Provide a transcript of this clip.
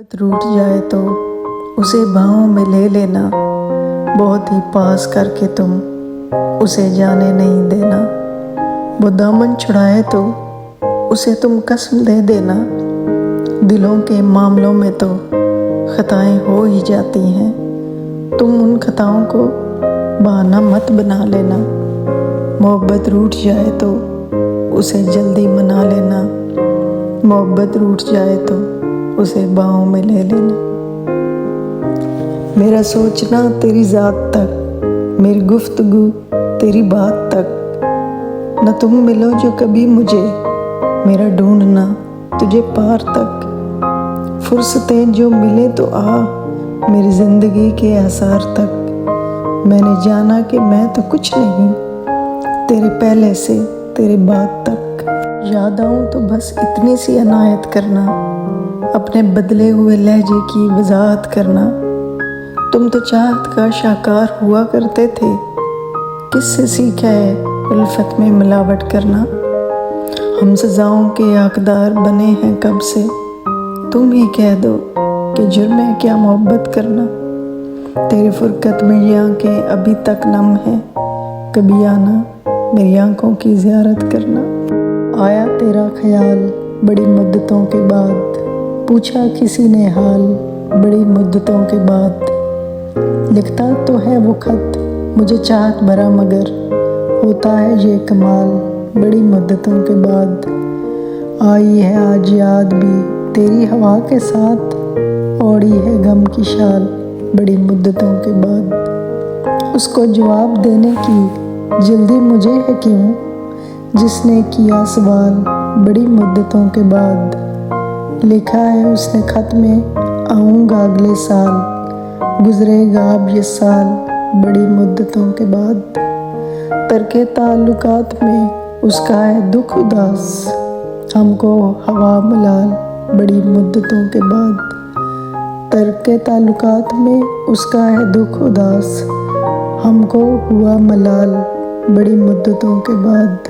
रूठ जाए तो उसे बाहों में ले लेना, बहुत ही पास करके तुम उसे जाने नहीं देना। वो दामन छुड़ाए तो उसे तुम कसम दे देना। दिलों के मामलों में तो खताएं हो ही जाती हैं, तुम उन खताओं को बहाना मत बना लेना। मोहब्बत रूठ जाए तो उसे जल्दी मना लेना, मोहब्बत रूठ जाए तो उसे बाहों में ले लेना। मेरा सोचना तेरी ज़ात तक, मेरी गुफ्तगू तेरी बात तक, न तुम मिलो जो कभी मुझे, मेरा ढूंढना तुझे पार तक। फुर्सतें जो मिले तो आ मेरी ज़िंदगी के आसार तक। मैंने जाना कि मैं तो कुछ नहीं, तेरे पहले से तेरे बाद तक। याद आऊँ तो बस इतनी सी अनायत करना, अपने बदले हुए लहजे की वजाहत करना। तुम तो चाहत का शाकार हुआ करते थे, किससे सीखा है उल्फत में मिलावट करना। हम सजाओं के हकदार बने हैं कब से, तुम ही कह दो कि जुर्म है क्या मोहब्बत करना। तेरी फुरकत में ये आंखें अभी तक नम हैं, कभी आना मेरी आंखों की ज़ियारत करना। आया तेरा ख्याल बड़ी मुद्दतों के बाद, पूछा किसी ने हाल बड़ी मुद्दतों के बाद। लिखता तो है वो खत मुझे चाहत भरा, मगर होता है ये कमाल बड़ी मुद्दतों के बाद। आई है आज याद भी तेरी हवा के साथ, ओढ़ी है गम की शाल बड़ी मुद्दतों के बाद। उसको जवाब देने की जल्दी मुझे है क्यों, जिसने किया सवाल बड़ी मुद्दतों के बाद। लिखा है उसने खत में आऊँगा अगले साल, गुजरेगा अब ये साल बड़ी मुद्दतों के बाद। तरके ताल्लुकात में उसका है दुख उदास, हमको हवा मलाल बड़ी मुद्दतों के बाद। तरके ताल्लुकात में उसका है दुख उदास, हमको हुआ मलाल बड़ी मुद्दतों के बाद।